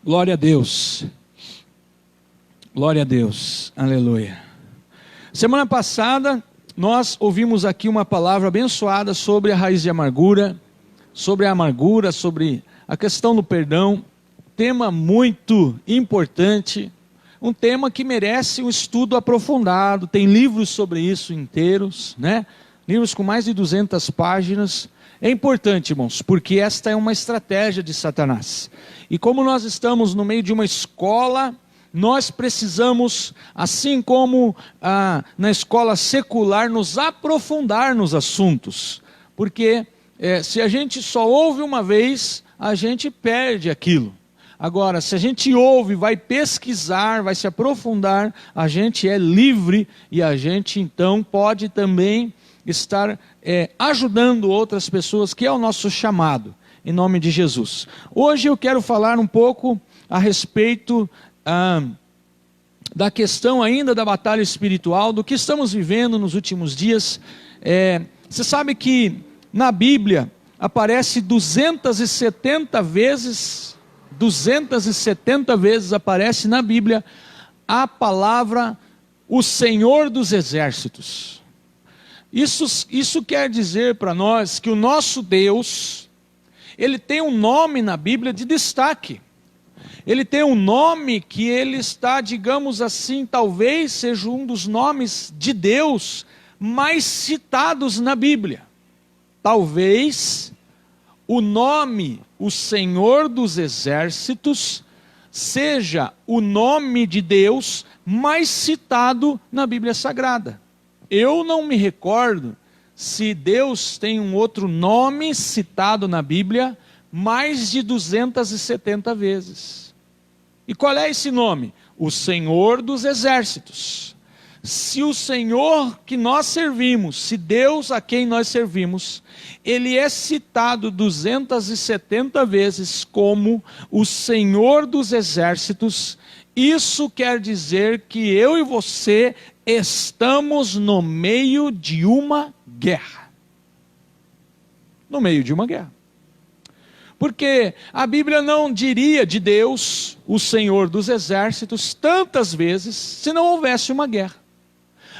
Glória a Deus. Glória a Deus. Aleluia. Semana passada nós ouvimos aqui uma palavra abençoada sobre a raiz de amargura, sobre a questão do perdão. Tema muito importante, um tema que merece um estudo aprofundado. Tem livros sobre isso inteiros, né? Livros com mais de 200 páginas. É importante, irmãos, porque esta é uma estratégia de Satanás. E como nós estamos no meio de uma escola, nós precisamos, assim como na escola secular, nos aprofundar nos assuntos. Porque se a gente só ouve uma vez, a gente perde aquilo. Agora, se a gente ouve, vai pesquisar, vai se aprofundar, a gente é livre e a gente então pode também estar ajudando outras pessoas, que é o nosso chamado, em nome de Jesus. Hoje eu quero falar um pouco a respeito da questão ainda da batalha espiritual, do que estamos vivendo nos últimos dias. Você sabe que na Bíblia aparece 270 vezes aparece na Bíblia a palavra o Senhor dos Exércitos. Isso quer dizer para nós que o nosso Deus, Ele tem um nome na Bíblia de destaque. Ele tem um nome que ele está, digamos assim, talvez seja um dos nomes de Deus mais citados na Bíblia. Talvez o nome, o Senhor dos Exércitos, seja o nome de Deus mais citado na Bíblia Sagrada. Eu não me recordo se Deus tem um outro nome citado na Bíblia mais de 270 vezes. E qual é esse nome? O Senhor dos Exércitos. Se o Senhor que nós servimos, se Deus a quem nós servimos, Ele é citado 270 vezes como o Senhor dos Exércitos, isso quer dizer que eu e você estamos no meio de uma guerra. No meio de uma guerra. Porque a Bíblia não diria de Deus, o Senhor dos Exércitos, tantas vezes, se não houvesse uma guerra.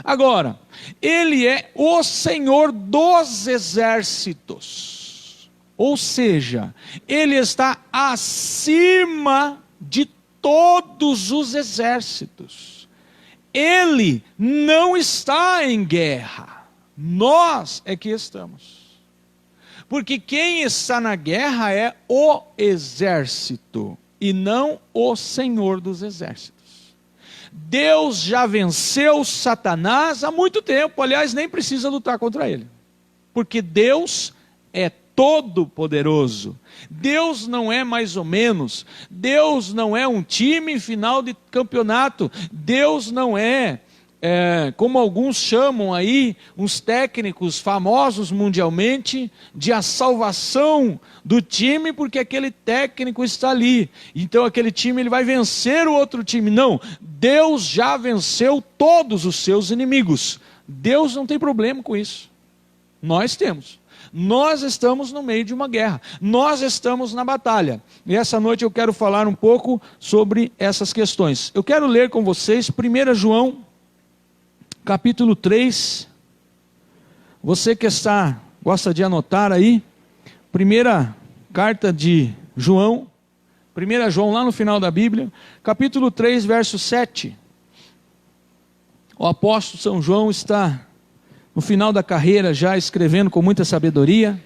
Agora, Ele é o Senhor dos Exércitos. Ou seja, Ele está acima de todos os exércitos. Ele não está em guerra. Nós é que estamos. Porque quem está na guerra é o exército e não o Senhor dos Exércitos. Deus já venceu Satanás há muito tempo, aliás, nem precisa lutar contra ele. Porque Deus é todo-poderoso. Deus não é mais ou menos. Deus não é um time em final de campeonato. Deus não é como alguns chamam aí, uns técnicos famosos mundialmente, de a salvação do time, porque aquele técnico está ali. Então aquele time ele vai vencer o outro time. Não, Deus já venceu todos os seus inimigos. Deus não tem problema com isso. Nós temos. Nós estamos no meio de uma guerra. Nós estamos na batalha. E essa noite eu quero falar um pouco sobre essas questões. Eu quero ler com vocês 1 João, capítulo 3, você que gosta de anotar aí, primeira carta de João, 1 João lá no final da Bíblia, capítulo 3, verso 7, o apóstolo São João está no final da carreira já escrevendo com muita sabedoria,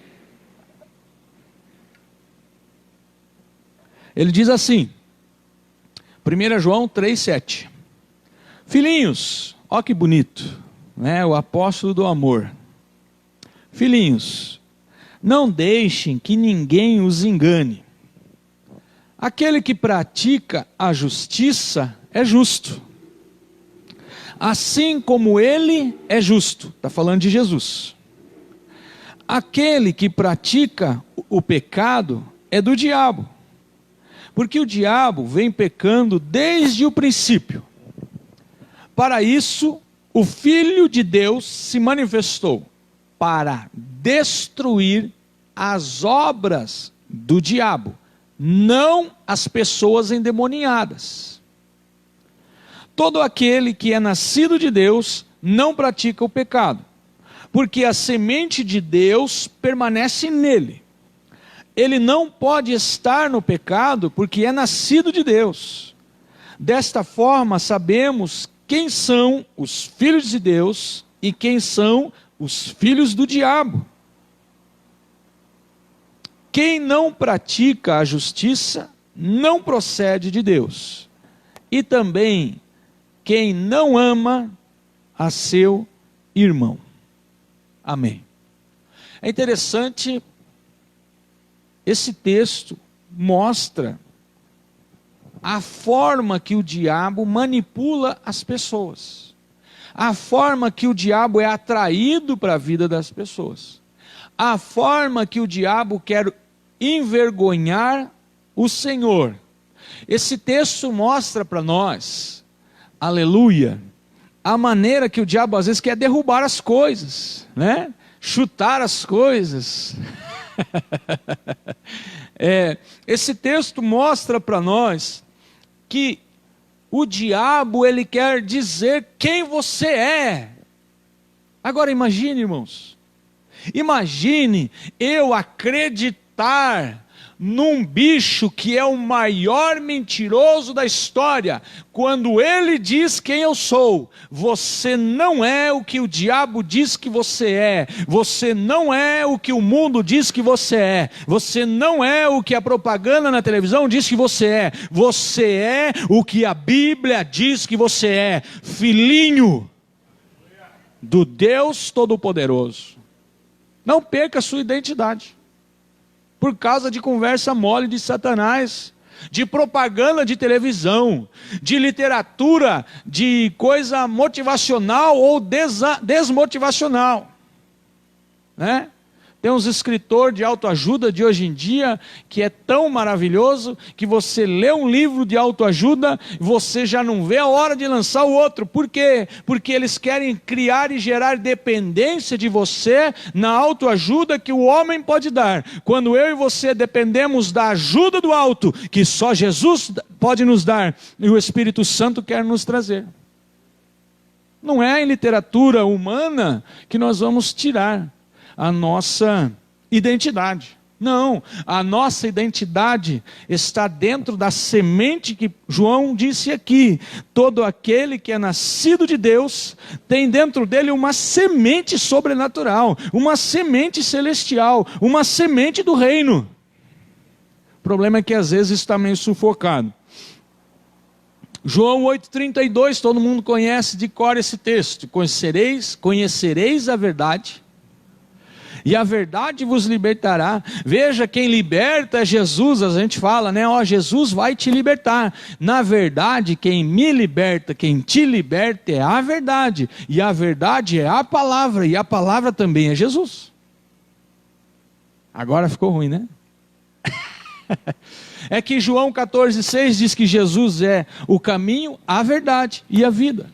ele diz assim, 1 João 3, 7, filhinhos, ó que bonito, né? O apóstolo do amor. Filhinhos, não deixem que ninguém os engane. Aquele que pratica a justiça é justo, assim como ele é justo. Está falando de Jesus. Aquele que pratica o pecado é do diabo, porque o diabo vem pecando desde o princípio. Para isso, o Filho de Deus se manifestou, para destruir as obras do diabo. não as pessoas endemoniadas. Todo aquele que é nascido de Deus não pratica o pecado, porque a semente de Deus permanece nele. Ele não pode estar no pecado porque é nascido de Deus. Desta forma, sabemos quem são os filhos de Deus e quem são os filhos do diabo. Quem não pratica a justiça não procede de Deus. E também quem não ama a seu irmão. Amém. É interessante, esse texto mostra a forma que o diabo manipula as pessoas, a forma que o diabo é atraído para a vida das pessoas, a forma que o diabo quer envergonhar o Senhor. Esse texto mostra para nós, aleluia, a maneira que o diabo às vezes quer derrubar as coisas, né? Chutar as coisas. Esse texto mostra para nós que o diabo, ele quer dizer quem você é. Agora imagine, irmãos, imagine eu acreditar num bicho que é o maior mentiroso da história, quando ele diz quem eu sou. Você não é o que o diabo diz que você é, você não é o que o mundo diz que você é, você não é o que a propaganda na televisão diz que você é o que a Bíblia diz que você é, filhinho do Deus Todo-Poderoso. Não perca a sua identidade por causa de conversa mole de Satanás, de propaganda de televisão, de literatura, de coisa motivacional ou desmotivacional, né? Tem uns escritores de autoajuda de hoje em dia, que é tão maravilhoso, que você lê um livro de autoajuda, você já não vê a hora de lançar o outro. Por quê? Porque eles querem criar e gerar dependência de você na autoajuda que o homem pode dar. Quando eu e você dependemos da ajuda do alto, que só Jesus pode nos dar, e o Espírito Santo quer nos trazer. Não é em literatura humana que nós vamos tirar a nossa identidade. Não, a nossa identidade está dentro da semente que João disse aqui. Todo aquele que é nascido de Deus tem dentro dele uma semente sobrenatural, uma semente celestial, uma semente do reino. O problema é que às vezes está meio sufocado. João 8,32, todo mundo conhece de cor esse texto. Conhecereis a verdade, e a verdade vos libertará. Veja, quem liberta é Jesus. A gente fala, né? Jesus vai te libertar. Na verdade, quem me liberta, quem te liberta é a verdade. E a verdade é a palavra. E a palavra também é Jesus. Agora ficou ruim, né? É que João 14,6 diz que Jesus é o caminho, a verdade e a vida.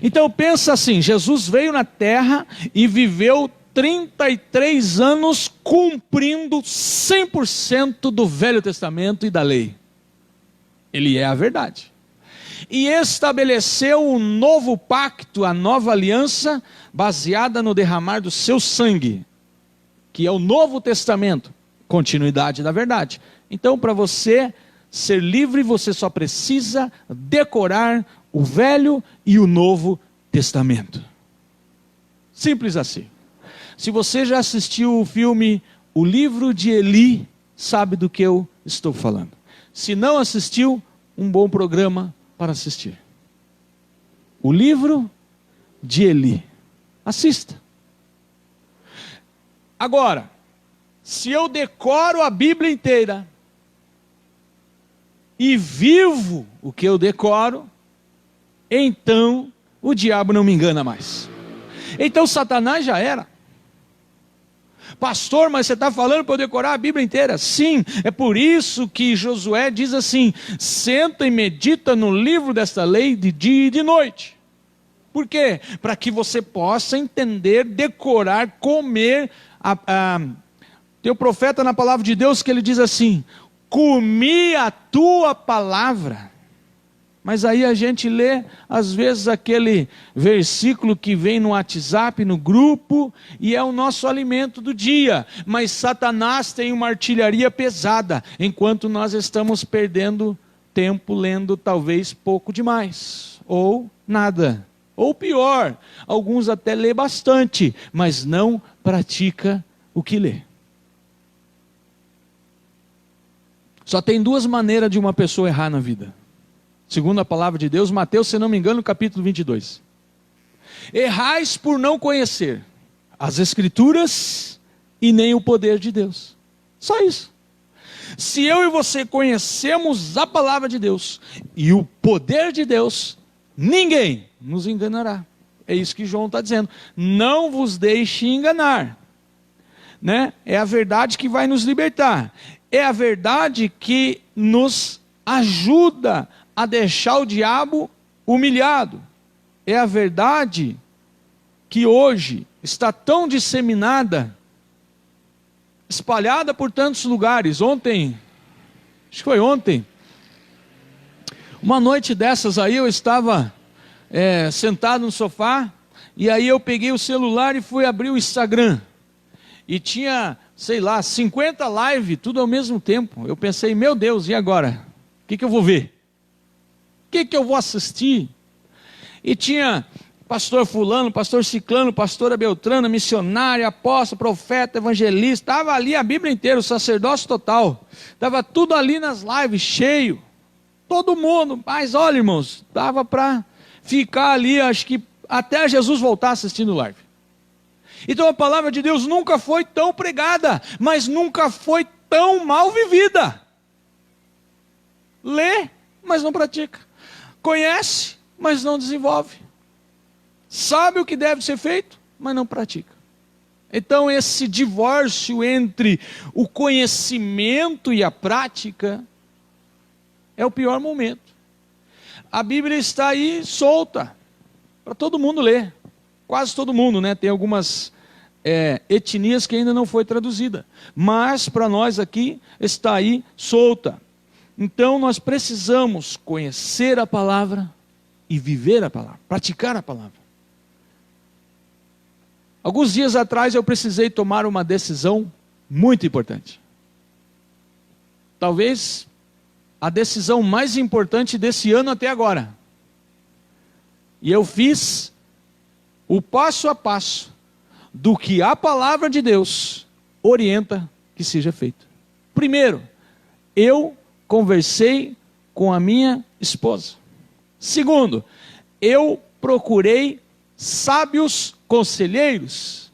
Então pensa assim, Jesus veio na terra e viveu 33 anos cumprindo 100% do Velho Testamento e da lei. Ele é a verdade. E estabeleceu um novo pacto, a nova aliança, baseada no derramar do seu sangue, que é o Novo Testamento, continuidade da verdade. Então, para você ser livre, você só precisa decorar o Velho e o Novo Testamento. Simples assim. Se você já assistiu o filme O Livro de Eli, sabe do que eu estou falando. Se não assistiu, um bom programa para assistir. O Livro de Eli. Assista. Agora, se eu decoro a Bíblia inteira e vivo o que eu decoro, então o diabo não me engana mais. Então Satanás já era. Pastor, mas você está falando para eu decorar a Bíblia inteira? Sim, é por isso que Josué diz assim: senta e medita no livro desta lei de dia e de noite. Por quê? Para que você possa entender, decorar, comer. Tem o profeta na palavra de Deus que ele diz assim: comi a tua palavra. Mas aí a gente lê, às vezes, aquele versículo que vem no WhatsApp, no grupo, e é o nosso alimento do dia. Mas Satanás tem uma artilharia pesada, enquanto nós estamos perdendo tempo lendo talvez pouco demais, ou nada. Ou pior, alguns até lê bastante, mas não pratica o que lê. Só tem duas maneiras de uma pessoa errar na vida. Segundo a palavra de Deus, Mateus, se não me engano, capítulo 22. Errais por não conhecer as Escrituras e nem o poder de Deus. Só isso. Se eu e você conhecemos a palavra de Deus e o poder de Deus, ninguém nos enganará. É isso que João está dizendo. Não vos deixe enganar. Né? É a verdade que vai nos libertar. É a verdade que nos ajuda a deixar o diabo humilhado. É a verdade que hoje está tão disseminada, espalhada por tantos lugares. Ontem, acho que foi ontem, uma noite dessas aí eu estava sentado no sofá, e aí eu peguei o celular e fui abrir o Instagram, e tinha, sei lá, 50 lives, tudo ao mesmo tempo. Eu pensei, meu Deus, e agora? O que eu vou ver? O que eu vou assistir? E tinha pastor fulano, pastor ciclano, pastora beltrana, missionária, apóstolo, profeta, evangelista. Estava ali a Bíblia inteira, o sacerdócio total. Estava tudo ali nas lives, cheio. Todo mundo. Mas olha, irmãos, dava para ficar ali, acho que até Jesus voltar assistindo live. Então a palavra de Deus nunca foi tão pregada, mas nunca foi tão mal vivida. Lê, mas não pratica. Conhece, mas não desenvolve. Sabe o que deve ser feito, mas não pratica. Então esse divórcio entre o conhecimento e a prática é o pior momento. A Bíblia está aí solta, para todo mundo ler. Quase todo mundo, né? Tem algumas etnias que ainda não foi traduzida. Mas para nós aqui está aí solta. Então nós precisamos conhecer a palavra e viver a palavra, praticar a palavra. Alguns dias atrás eu precisei tomar uma decisão muito importante. Talvez a decisão mais importante desse ano até agora. E eu fiz o passo a passo do que a palavra de Deus orienta que seja feito. Primeiro, eu conversei com a minha esposa. Segundo, eu procurei sábios conselheiros.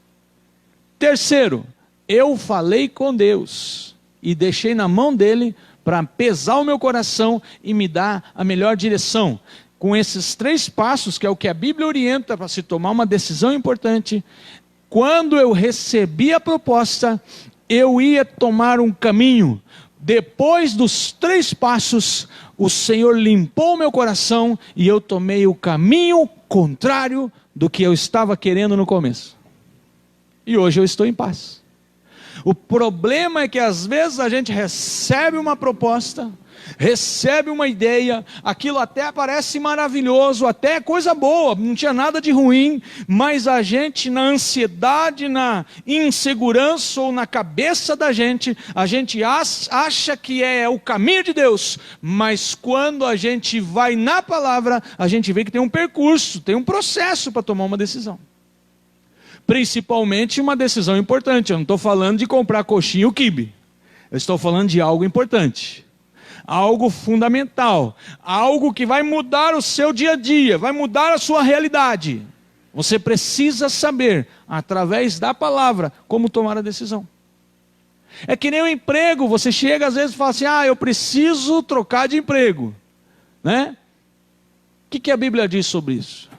Terceiro, eu falei com Deus e deixei na mão dele para pesar o meu coração e me dar a melhor direção. Com esses 3 passos, que é o que a Bíblia orienta para se tomar uma decisão importante, quando eu recebi a proposta, eu ia tomar um caminho. Depois dos 3 passos, o Senhor limpou meu coração e eu tomei o caminho contrário do que eu estava querendo no começo. E hoje eu estou em paz. O problema é que às vezes a gente recebe uma proposta, recebe uma ideia, aquilo até parece maravilhoso, até coisa boa, não tinha nada de ruim, mas a gente na ansiedade, na insegurança ou na cabeça da gente, a gente acha que é o caminho de Deus, mas quando a gente vai na palavra, a gente vê que tem um percurso, tem um processo para tomar uma decisão. Principalmente uma decisão importante. Eu não estou falando de comprar coxinha ou quibe, eu estou falando de algo importante, algo fundamental, algo que vai mudar o seu dia a dia, vai mudar a sua realidade. Você precisa saber, através da palavra, como tomar a decisão. É que nem o emprego, você chega às vezes e fala assim, eu preciso trocar de emprego, né? O que a Bíblia diz sobre isso?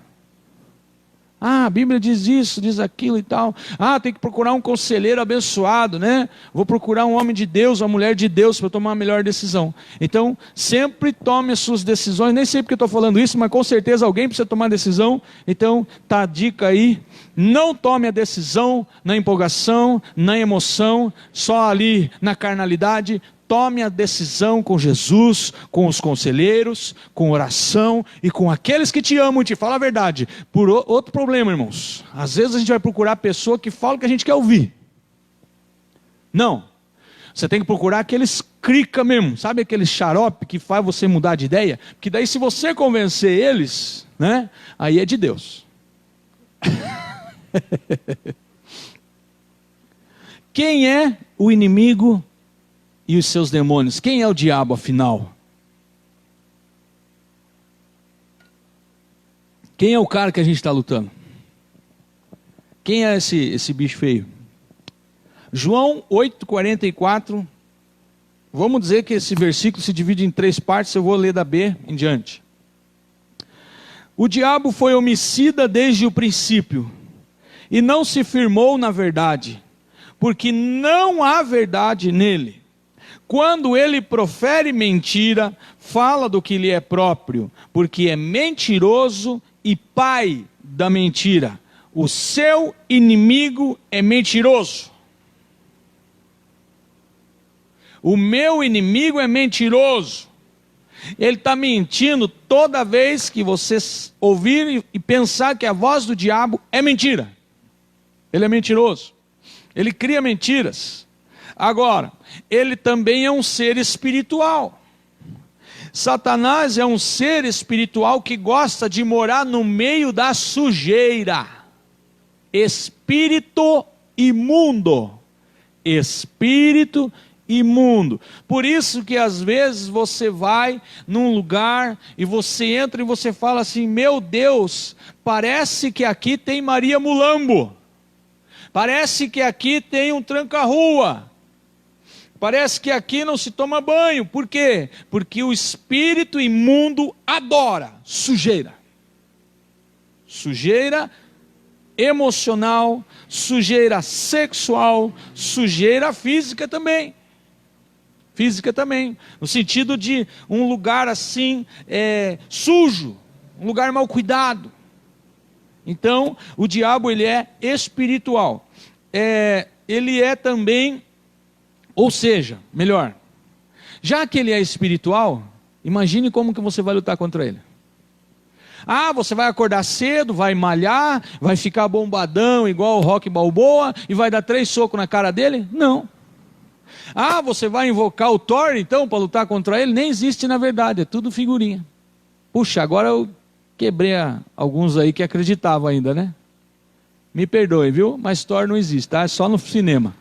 A Bíblia diz isso, diz aquilo e tal. Tem que procurar um conselheiro abençoado, né? Vou procurar um homem de Deus, uma mulher de Deus para tomar a melhor decisão. Então, sempre tome as suas decisões. Nem sei porque eu estou falando isso, mas com certeza alguém precisa tomar decisão. Então, tá a dica aí. Não tome a decisão na empolgação, na emoção, só ali na carnalidade. tome a decisão com Jesus, com os conselheiros, com oração e com aqueles que te amam e te falam a verdade. Por outro problema, irmãos, às vezes a gente vai procurar a pessoa que fala o que a gente quer ouvir. Não, você tem que procurar aqueles crica mesmo, sabe aquele xarope que faz você mudar de ideia? Porque daí se você convencer eles, né, aí é de Deus. Quem é o inimigo e os seus demônios? Quem é o diabo, afinal? Quem é o cara que a gente está lutando? Quem é esse bicho feio? João 8,44. Vamos dizer que esse versículo se divide em 3 partes, eu vou ler da B em diante. O diabo foi homicida desde o princípio, e não se firmou na verdade, porque não há verdade nele. Quando ele profere mentira, fala do que lhe é próprio, porque é mentiroso e pai da mentira. O seu inimigo é mentiroso. O meu inimigo é mentiroso. Ele está mentindo toda vez que você ouvir e pensar que a voz do diabo é mentira. Ele é mentiroso. Ele cria mentiras. Agora, ele também é um ser espiritual. Satanás é um ser espiritual que gosta de morar no meio da sujeira. Espírito imundo. Espírito imundo. Por isso que às vezes você vai num lugar e você entra e você fala assim: meu Deus, parece que aqui tem Maria Mulambo. Parece que aqui tem um tranca-rua. Parece que aqui não se toma banho. Por quê? Porque o espírito imundo adora sujeira. Sujeira emocional, sujeira sexual, sujeira física também. Física também. No sentido de um lugar assim, sujo. Um lugar mal cuidado. Então, o diabo ele é espiritual. Ele é também... Ou seja, melhor, já que ele é espiritual, imagine como que você vai lutar contra ele. Ah, você vai acordar cedo, vai malhar, vai ficar bombadão igual o Rocky Balboa e vai dar 3 socos na cara dele? Não. Ah, você vai invocar o Thor então para lutar contra ele? Nem existe na verdade, é tudo figurinha. Puxa, agora eu quebrei alguns aí que acreditavam ainda, né? Me perdoe, viu? Mas Thor não existe, tá? É só no cinema.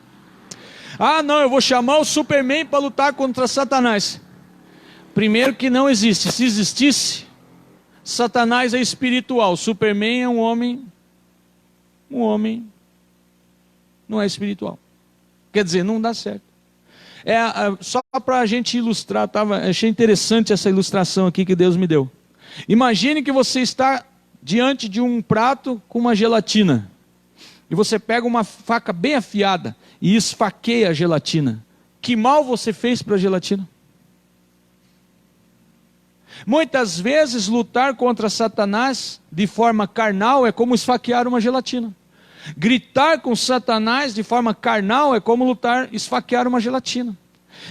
Ah, não, eu vou chamar o Superman para lutar contra Satanás. Primeiro que não existe. Se existisse, Satanás é espiritual. Superman é um homem. Um homem não é espiritual. Quer dizer, não dá certo. Só para a gente ilustrar, achei interessante essa ilustração aqui que Deus me deu. Imagine que você está diante de um prato com uma gelatina. E você pega uma faca bem afiada e esfaqueia a gelatina. Que mal você fez para a gelatina? Muitas vezes lutar contra Satanás de forma carnal é como esfaquear uma gelatina. Gritar com Satanás de forma carnal é como esfaquear uma gelatina.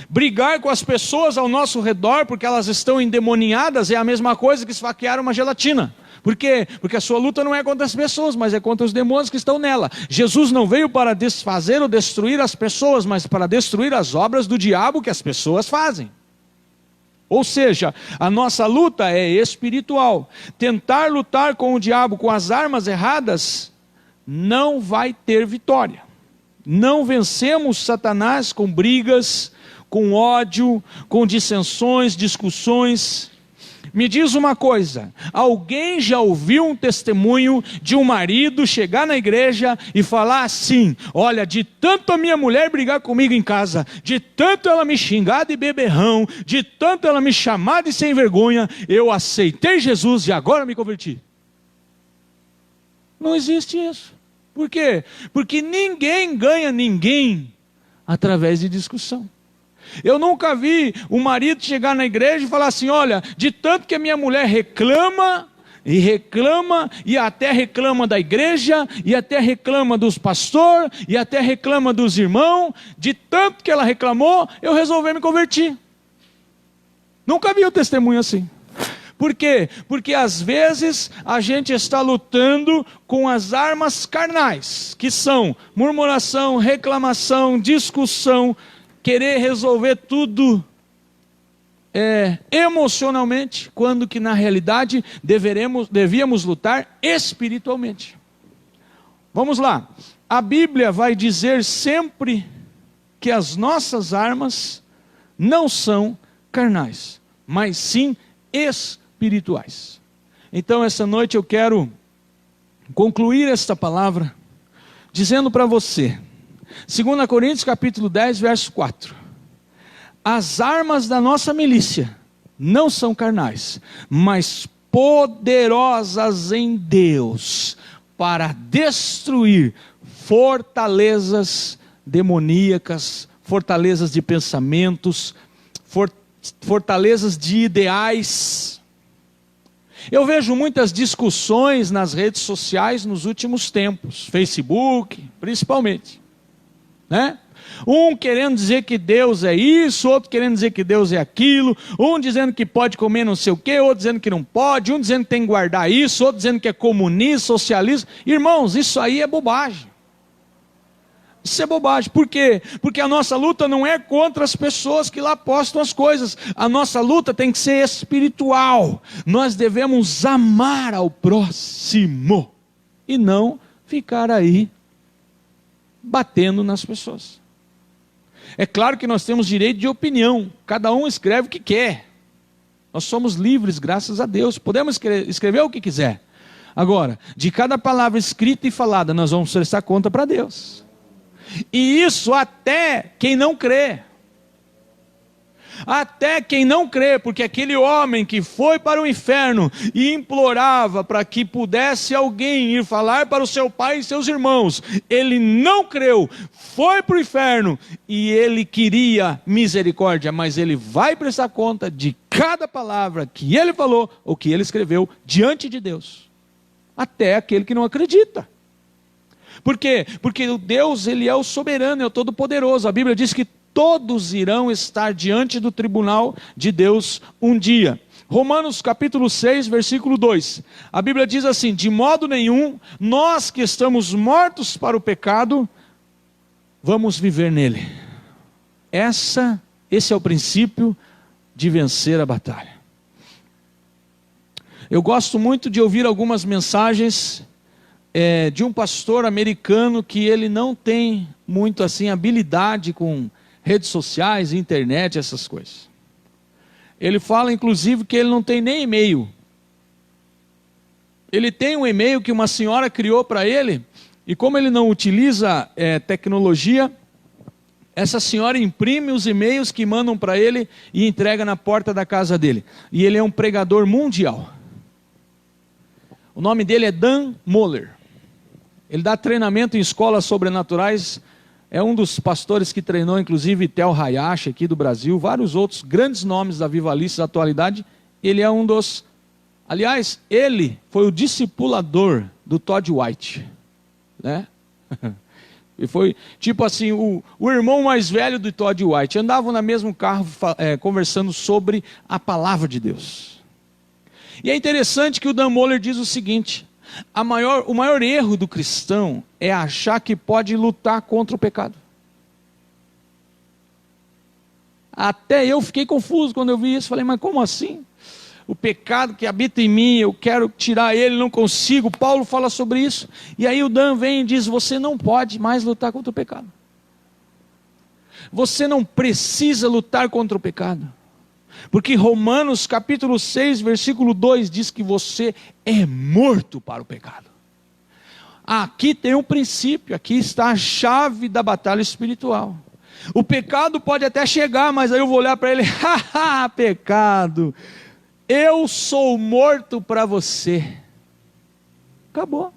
Brigar com as pessoas ao nosso redor porque elas estão endemoniadas é a mesma coisa que esfaquear uma gelatina. Por quê? Porque a sua luta não é contra as pessoas, mas é contra os demônios que estão nela. Jesus não veio para desfazer ou destruir as pessoas, mas para destruir as obras do diabo que as pessoas fazem. Ou seja, a nossa luta é espiritual. Tentar lutar com o diabo com as armas erradas não vai ter vitória. Não vencemos Satanás com brigas, com ódio, com dissensões, discussões. Me diz uma coisa, alguém já ouviu um testemunho de um marido chegar na igreja e falar assim: olha, de tanto a minha mulher brigar comigo em casa, de tanto ela me xingar de beberrão, de tanto ela me chamar de sem vergonha, eu aceitei Jesus e agora me converti? Não existe isso. Por quê? Porque ninguém ganha ninguém através de discussão. Eu nunca vi um marido chegar na igreja e falar assim: olha, de tanto que a minha mulher reclama, e reclama, e até reclama da igreja, e até reclama dos pastores, e até reclama dos irmãos. De tanto que ela reclamou, eu resolvi me converter. Nunca vi um testemunho assim. Por quê? Porque às vezes a gente está lutando com as armas carnais, que são murmuração, reclamação, discussão, querer resolver tudo emocionalmente, quando que na realidade devíamos lutar espiritualmente. Vamos lá. A Bíblia vai dizer sempre que as nossas armas não são carnais, mas sim espirituais. Então essa noite eu quero concluir esta palavra dizendo para você, 2 Coríntios capítulo 10, verso 4. As armas da nossa milícia não são carnais, mas poderosas em Deus para destruir fortalezas demoníacas, fortalezas de pensamentos, fortalezas de ideais. Eu vejo muitas discussões nas redes sociais nos últimos tempos, Facebook principalmente, né? Um querendo dizer que Deus é isso, outro querendo dizer que Deus é aquilo, um dizendo que pode comer não sei o que, outro dizendo que não pode, um dizendo que tem que guardar isso, outro dizendo que é comunista, socialista. Irmãos, isso aí é bobagem. Isso é bobagem. Por quê? Porque a nossa luta não é contra as pessoas que lá postam as coisas. A nossa luta tem que ser espiritual. Nós devemos amar ao próximo e não ficar aí batendo nas pessoas. É claro que nós temos direito de opinião. Cada um escreve o que quer. Nós somos livres, graças a Deus. Podemos escrever o que quiser. Agora, de cada palavra escrita e falada, nós vamos prestar conta para Deus. E isso até quem não crê. Até quem não crê, porque aquele homem que foi para o inferno e implorava para que pudesse alguém ir falar para o seu pai e seus irmãos, ele não creu, foi para o inferno e ele queria misericórdia, mas ele vai prestar conta de cada palavra que ele falou ou que ele escreveu diante de Deus. Até aquele que não acredita. Por quê? Porque o Deus, ele é o soberano, é o todo-poderoso. A Bíblia diz que todos irão estar diante do tribunal de Deus um dia. Romanos capítulo 6, versículo 2. A Bíblia diz assim: de modo nenhum, nós que estamos mortos para o pecado, vamos viver nele. Esse é o princípio de vencer a batalha. Eu gosto muito de ouvir algumas mensagens de um pastor americano que ele não tem muito assim habilidade com redes sociais, internet, essas coisas. Ele fala inclusive que ele não tem nem e-mail. Ele tem um e-mail que uma senhora criou para ele, e como ele não utiliza tecnologia, essa senhora imprime os e-mails que mandam para ele e entrega na porta da casa dele. E ele é um pregador mundial. O nome dele é Dan Mohler. Ele dá treinamento em escolas sobrenaturais. É um dos pastores que treinou, inclusive, Tel Hayashi aqui do Brasil. Vários outros grandes nomes da Avivalistas da atualidade. Ele é um dos... Aliás, ele foi o discipulador do Todd White. Né? E foi tipo assim, o irmão mais velho do Todd White. Andavam no mesmo carro conversando sobre a palavra de Deus. E é interessante que o Dan Mohler diz o seguinte: o maior erro do cristão é achar que pode lutar contra o pecado. Até eu fiquei confuso quando eu vi isso. Falei, mas como assim? O pecado que habita em mim, eu quero tirar ele, não consigo. Paulo fala sobre isso. E aí o Dan vem e diz: você não pode mais lutar contra o pecado. Você não precisa lutar contra o pecado. Porque Romanos capítulo 6, versículo 2 diz que você é morto para o pecado. Aqui tem um princípio, aqui está a chave da batalha espiritual. O pecado pode até chegar, mas aí eu vou olhar para ele: haha, pecado, eu sou morto para você. Acabou.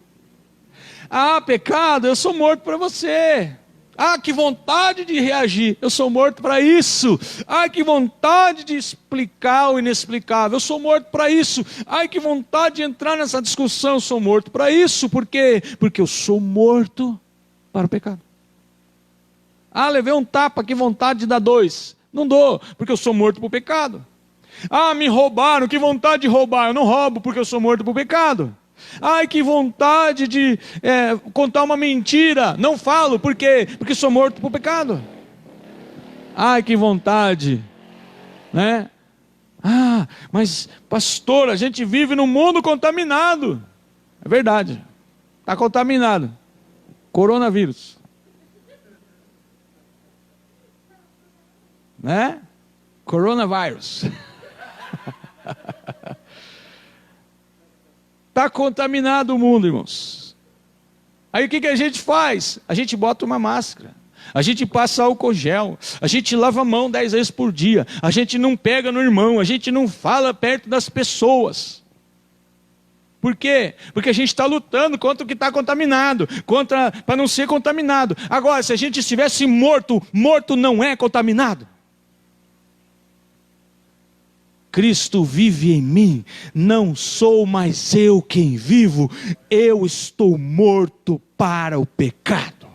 Ah, pecado, eu sou morto para você. Ah, que vontade de reagir. Eu sou morto para isso. Ah, que vontade de explicar o inexplicável. Eu sou morto para isso. Ai, que vontade de entrar nessa discussão. Eu sou morto para isso. Por quê? Porque eu sou morto para o pecado. Ah, levei um tapa, que vontade de dar dois. Não dou, porque eu sou morto para o pecado. Ah, me roubaram, que vontade de roubar. Eu não roubo, porque eu sou morto para o pecado. Ai, que vontade de contar uma mentira. Não falo, por quê? Porque sou morto por pecado. Ai, que vontade, né? Ah, mas pastor, a gente vive num mundo contaminado. É verdade, está contaminado. Coronavírus, né? Coronavírus. Está contaminado o mundo, irmãos. Aí o que a gente faz? A gente bota uma máscara, a gente passa álcool gel, a gente lava a mão 10 vezes por dia, a gente não pega no irmão, a gente não fala perto das pessoas. Por quê? Porque a gente está lutando contra o que está contaminado, para não ser contaminado. Agora, se a gente estivesse morto, morto não é contaminado. Cristo vive em mim, não sou mais eu quem vivo, eu estou morto para o pecado.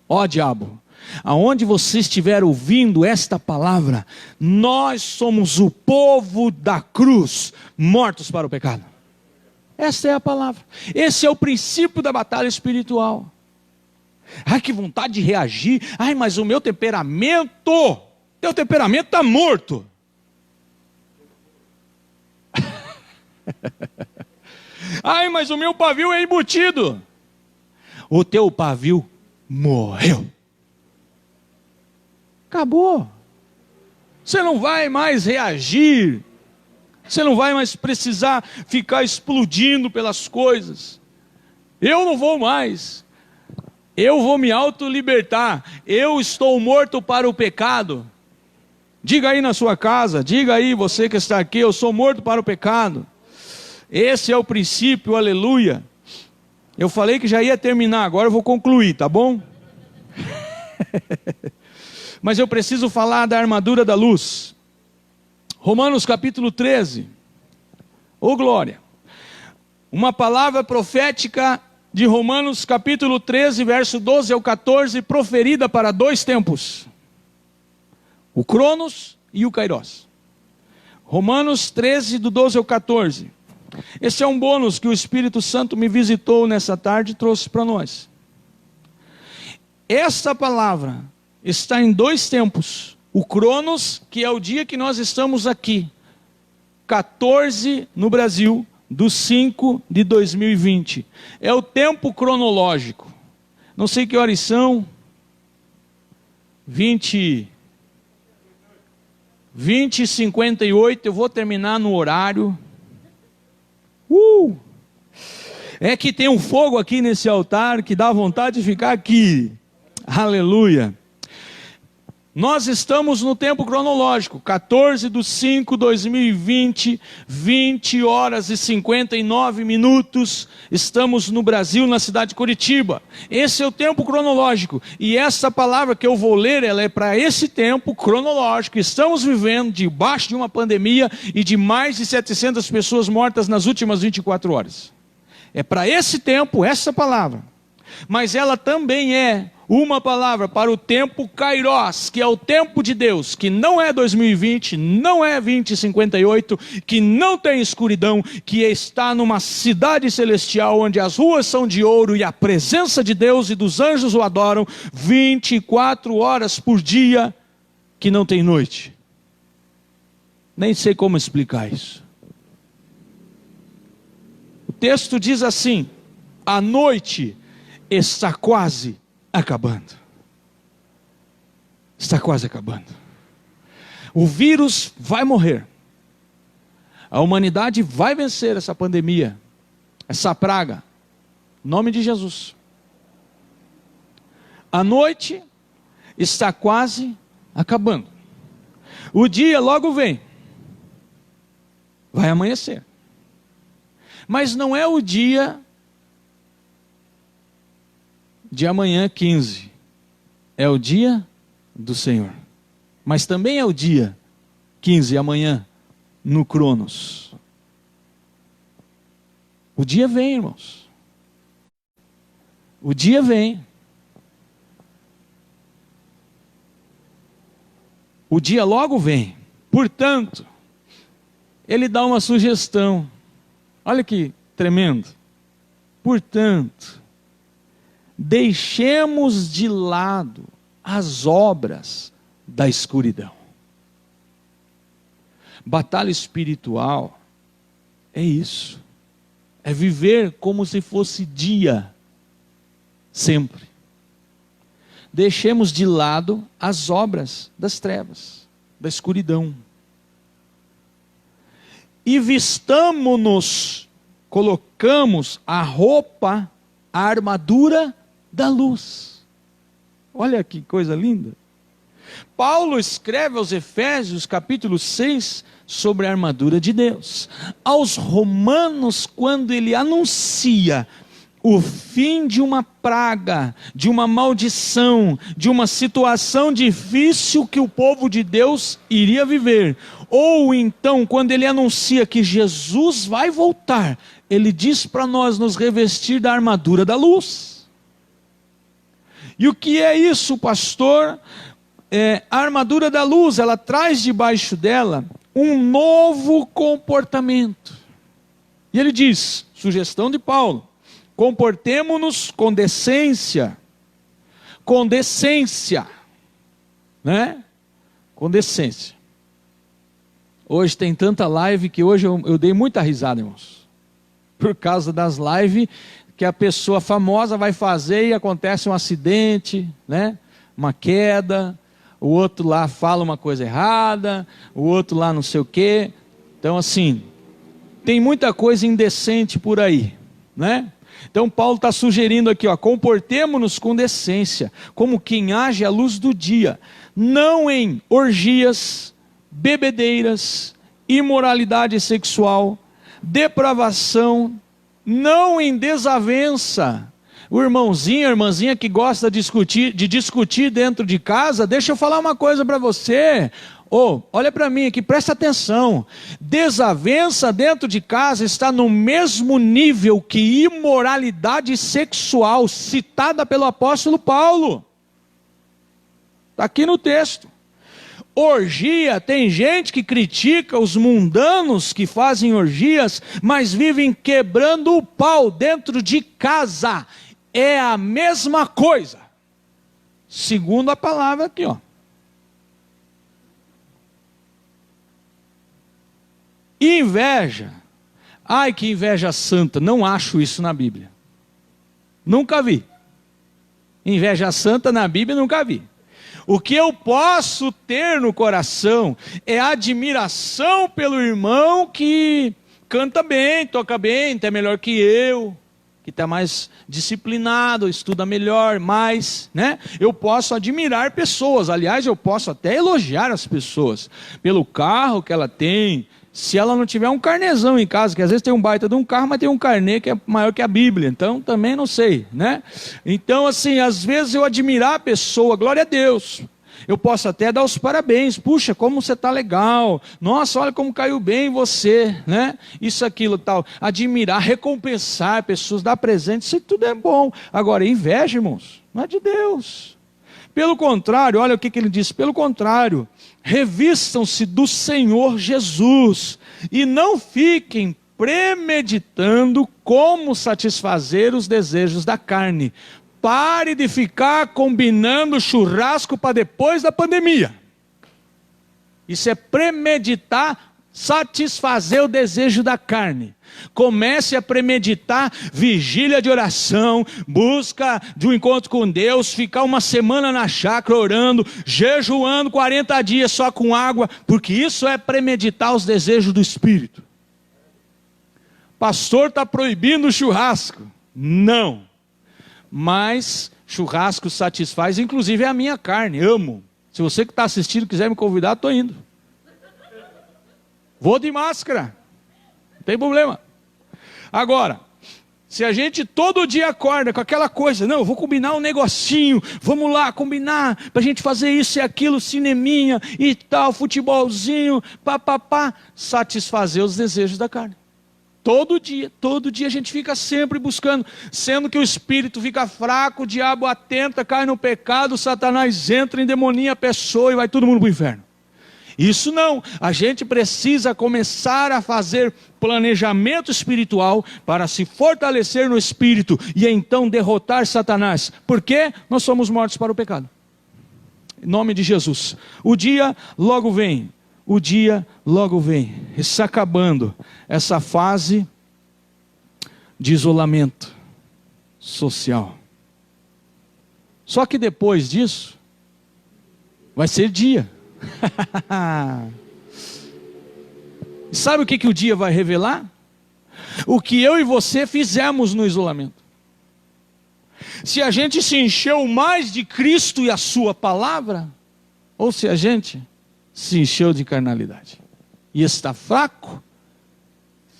Ó diabo, aonde você estiver ouvindo esta palavra, nós somos o povo da cruz, mortos para o pecado. Esta é a palavra, esse é o princípio da batalha espiritual. Ai, que vontade de reagir, ai, mas o meu temperamento... Teu temperamento está morto. Ai, mas o meu pavio é embutido. O teu pavio morreu. Acabou. Você não vai mais reagir. Você não vai mais precisar ficar explodindo pelas coisas. Eu não vou mais. Eu vou me autolibertar. Eu estou morto para o pecado. Diga aí na sua casa, diga aí você que está aqui, eu sou morto para o pecado. Esse é o princípio, aleluia. Eu falei que já ia terminar, agora eu vou concluir, tá bom? Mas eu preciso falar da armadura da luz. Romanos capítulo 13. Ô glória. Uma palavra profética de Romanos capítulo 13, verso 12 ao 14, proferida para dois tempos. O Cronos e o Kairos. Romanos 13, do 12 ao 14. Esse é um bônus que o Espírito Santo me visitou nessa tarde e trouxe para nós. Esta palavra está em dois tempos. O Cronos, que é o dia que nós estamos aqui. 14 no Brasil, do 5 de 2020. É o tempo cronológico. Não sei que horas são. 20h58, eu vou terminar no horário. É que tem um fogo aqui nesse altar que dá vontade de ficar aqui. Aleluia. Nós estamos no tempo cronológico, 14 de 5 de 2020, 20h59, estamos no Brasil, na cidade de Curitiba. Esse é o tempo cronológico, e essa palavra que eu vou ler, ela é para esse tempo cronológico. Estamos vivendo debaixo de uma pandemia e de mais de 700 pessoas mortas nas últimas 24 horas. É para esse tempo, essa palavra. Mas ela também é uma palavra para o tempo Kairos, que é o tempo de Deus, que não é 2020, não é 2058, que não tem escuridão, que está numa cidade celestial, onde as ruas são de ouro e a presença de Deus e dos anjos o adoram, 24 horas por dia, que não tem noite. Nem sei como explicar isso. O texto diz assim: a noite está quase acabando. Está quase acabando. O vírus vai morrer. A humanidade vai vencer essa pandemia, essa praga, em nome de Jesus. A noite está quase acabando. O dia logo vem. Vai amanhecer. Mas não é o dia de amanhã 15 é o dia do Senhor. Mas também é o dia 15, amanhã, no Cronos. O dia vem, irmãos. O dia vem. O dia logo vem. Portanto, ele dá uma sugestão. Olha que tremendo. Portanto, deixemos de lado as obras da escuridão. Batalha espiritual é isso. É viver como se fosse dia, sempre. Deixemos de lado as obras das trevas, da escuridão. E vistamo-nos, colocamos a roupa, a armadura da luz. Olha que coisa linda. Paulo escreve aos Efésios, capítulo 6, sobre a armadura de Deus. Aos Romanos, quando ele anuncia o fim de uma praga, de uma maldição, de uma situação difícil que o povo de Deus iria viver, ou então quando ele anuncia que Jesus vai voltar, ele diz para nós nos revestir da armadura da luz. E o que é isso, pastor? A armadura da luz, ela traz debaixo dela um novo comportamento. E ele diz, sugestão de Paulo, comportemo-nos com decência, né? Com decência. Hoje tem tanta live que hoje eu dei muita risada, irmãos. Por causa das lives que a pessoa famosa vai fazer e acontece um acidente, né? Uma queda, o outro lá fala uma coisa errada, o outro lá não sei o quê. Então assim, tem muita coisa indecente por aí, né? Então Paulo está sugerindo aqui, comportemo-nos com decência, como quem age à luz do dia, não em orgias, bebedeiras, imoralidade sexual, depravação, não em desavença. O irmãozinho, a irmãzinha que gosta de discutir dentro de casa, deixa eu falar uma coisa para você. Olha para mim aqui, presta atenção. Desavença dentro de casa está no mesmo nível que imoralidade sexual, citada pelo apóstolo Paulo. Está aqui no texto. Orgia, tem gente que critica os mundanos que fazem orgias, mas vivem quebrando o pau dentro de casa. É a mesma coisa. Segundo a palavra aqui, Inveja. Ai, que inveja santa. Não acho isso na Bíblia. Nunca vi. Inveja santa na Bíblia, nunca vi. O que eu posso ter no coração é admiração pelo irmão que canta bem, toca bem, até melhor que eu, que está mais disciplinado, estuda melhor, mais, né? Eu posso admirar pessoas, aliás, eu posso até elogiar as pessoas pelo carro que ela tem, se ela não tiver um carnezão em casa, que às vezes tem um baita de um carro, mas tem um carnê que é maior que a Bíblia, então também não sei, né? Então assim, às vezes eu admirar a pessoa, glória a Deus, eu posso até dar os parabéns, puxa, como você está legal, nossa, olha como caiu bem você, né? Isso, aquilo, tal, admirar, recompensar pessoas, dar presente, isso tudo é bom. Agora, inveja, irmãos, não é de Deus. Pelo contrário, olha o que ele diz, pelo contrário, revistam-se do Senhor Jesus e não fiquem premeditando como satisfazer os desejos da carne. Pare de ficar combinando churrasco para depois da pandemia. Isso é premeditar, satisfazer o desejo da carne. Comece a premeditar vigília de oração, busca de um encontro com Deus, ficar uma semana na chácara orando, jejuando 40 dias só com água, porque isso é premeditar os desejos do Espírito. Pastor está proibindo o churrasco. Não. Mas churrasco satisfaz, inclusive é a minha carne, amo. Se você que está assistindo quiser me convidar, estou indo. Vou de máscara, não tem problema. Agora, Se a gente todo dia acorda com aquela coisa, não, eu vou combinar um negocinho, vamos lá combinar, para a gente fazer isso e aquilo, cineminha e tal, futebolzinho, papapá, satisfazer os desejos da carne. Todo dia a gente fica sempre buscando, sendo que o espírito fica fraco, o diabo atenta, cai no pecado, Satanás entra, endemonia a pessoa e vai todo mundo para o inferno. Isso não, a gente precisa começar a fazer planejamento espiritual para se fortalecer no espírito e então derrotar Satanás. Por quê? Nós somos mortos para o pecado. Em nome de Jesus. O dia logo vem. O dia logo vem. Está acabando essa fase de isolamento social. Só que depois disso, vai ser dia. Sabe o que o dia vai revelar? O que eu e você fizemos no isolamento. Se a gente se encheu mais de Cristo e a sua palavra, ou se a gente se encheu de carnalidade e está fraco,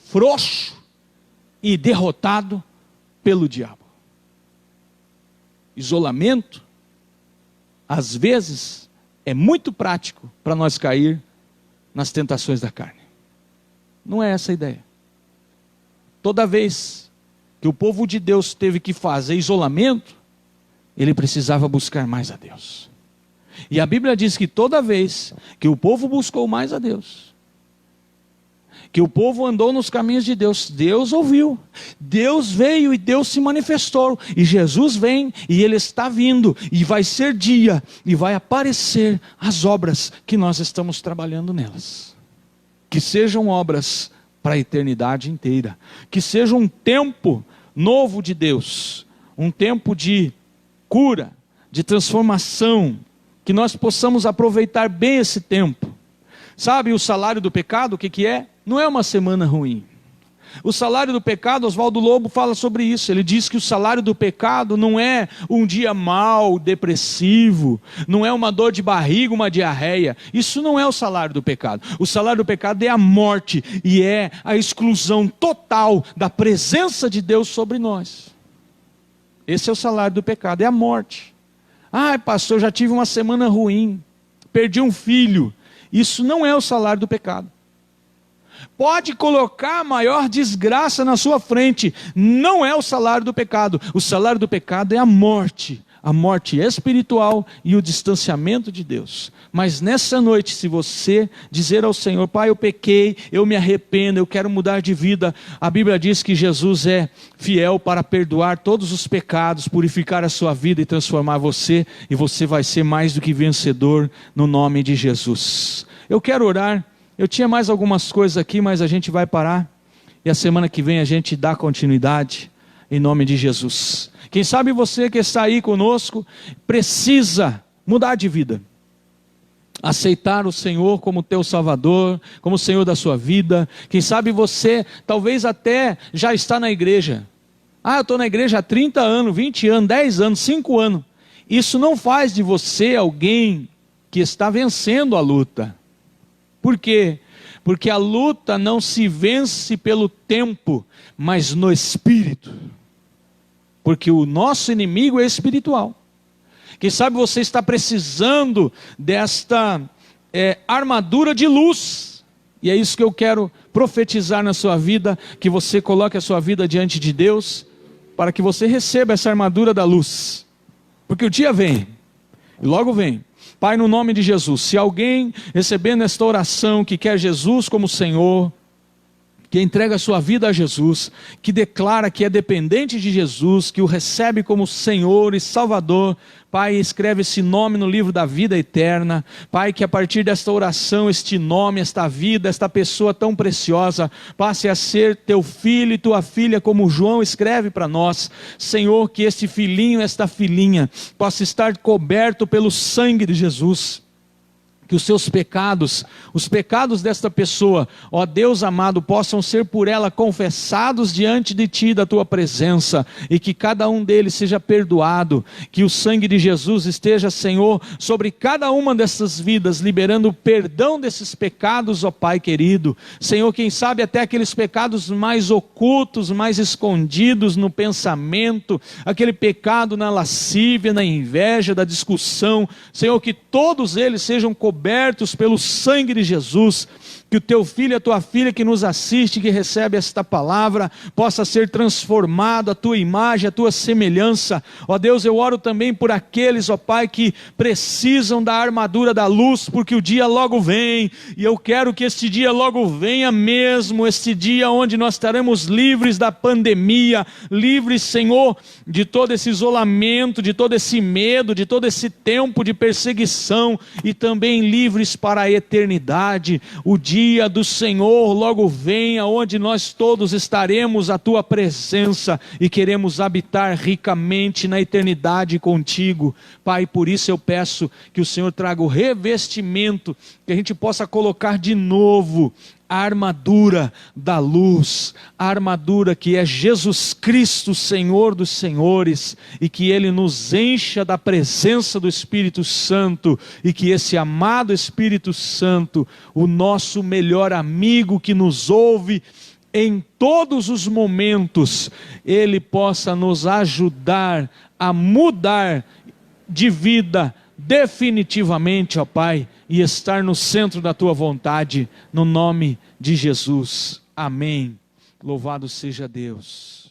frouxo e derrotado pelo diabo. Isolamento, às vezes, é muito prático para nós cair nas tentações da carne. Não é essa a ideia. Toda vez que o povo de Deus teve que fazer isolamento, ele precisava buscar mais a Deus. E a Bíblia diz que toda vez que o povo buscou mais a Deus, que o povo andou nos caminhos de Deus, Deus ouviu, Deus veio e Deus se manifestou, e Jesus vem e Ele está vindo, e vai ser dia, e vai aparecer as obras que nós estamos trabalhando nelas, que sejam obras para a eternidade inteira, que seja um tempo novo de Deus, um tempo de cura, de transformação, que nós possamos aproveitar bem esse tempo. Sabe o salário do pecado, o que é? Não é uma semana ruim. O salário do pecado, Oswaldo Lobo fala sobre isso. Ele diz que o salário do pecado não é um dia mau, depressivo, não é uma dor de barriga, uma diarreia. Isso não é o salário do pecado. O salário do pecado é a morte e é a exclusão total da presença de Deus sobre nós. Esse é o salário do pecado, é a morte. Ai, pastor, já tive uma semana ruim, perdi um filho. Isso não é o salário do pecado. Pode colocar a maior desgraça na sua frente, não é o salário do pecado. O salário do pecado é a morte espiritual e o distanciamento de Deus. Mas nessa noite, se você dizer ao Senhor, Pai, eu pequei, eu me arrependo, eu quero mudar de vida, a Bíblia diz que Jesus é fiel para perdoar todos os pecados, purificar a sua vida e transformar você, e você vai ser mais do que vencedor no nome de Jesus. Eu quero orar. Eu tinha mais algumas coisas aqui, mas a gente vai parar. E a semana que vem a gente dá continuidade, em nome de Jesus. Quem sabe você que está aí conosco, precisa mudar de vida. Aceitar o Senhor como teu Salvador, como o Senhor da sua vida. Quem sabe você, talvez até já está na igreja. Ah, eu estou na igreja há 30 anos, 20 anos, 10 anos, 5 anos. Isso não faz de você alguém que está vencendo a luta. Por quê? Porque a luta não se vence pelo tempo, mas no espírito. Porque o nosso inimigo é espiritual. Quem sabe você está precisando desta armadura de luz. E é isso que eu quero profetizar na sua vida, que você coloque a sua vida diante de Deus, para que você receba essa armadura da luz. Porque o dia vem, e logo vem. Pai, no nome de Jesus, se alguém recebendo esta oração, que quer Jesus como Senhor, que entrega a sua vida a Jesus, que declara que é dependente de Jesus, que o recebe como Senhor e Salvador, Pai, escreve esse nome no livro da vida eterna. Pai, que a partir desta oração, este nome, esta vida, esta pessoa tão preciosa, passe a ser teu filho e tua filha, como João escreve para nós. Senhor, que este filhinho, esta filhinha, possa estar coberto pelo sangue de Jesus. Que que os seus pecados, os pecados desta pessoa, ó Deus amado, possam ser por ela confessados diante de Ti, da Tua presença, e que cada um deles seja perdoado, que o sangue de Jesus esteja, Senhor, sobre cada uma dessas vidas, liberando o perdão desses pecados, ó Pai querido. Senhor, quem sabe até aqueles pecados mais ocultos, mais escondidos no pensamento, aquele pecado na lascívia, na inveja, da discussão, Senhor, que todos eles sejam cobertos pelo sangue de Jesus, que o Teu filho e a Tua filha que nos assiste, que recebe esta palavra, possa ser transformado à Tua imagem, à Tua semelhança. Ó Deus, eu oro também por aqueles, ó Pai, que precisam da armadura da luz, porque o dia logo vem, e eu quero que este dia logo venha mesmo, este dia onde nós estaremos livres da pandemia, livres, Senhor, de todo esse isolamento, de todo esse medo, de todo esse tempo de perseguição, e também livres para a eternidade. O dia do Senhor logo vem, aonde nós todos estaremos à Tua presença e queremos habitar ricamente na eternidade contigo, Pai. Por isso eu peço que o Senhor traga o revestimento, que a gente possa colocar de novo a armadura da luz, a armadura que é Jesus Cristo, Senhor dos senhores, e que Ele nos encha da presença do Espírito Santo, e que esse amado Espírito Santo, o nosso melhor amigo que nos ouve em todos os momentos, Ele possa nos ajudar a mudar de vida definitivamente, ó Pai, e estar no centro da Tua vontade, no nome de Jesus. Amém. Louvado seja Deus.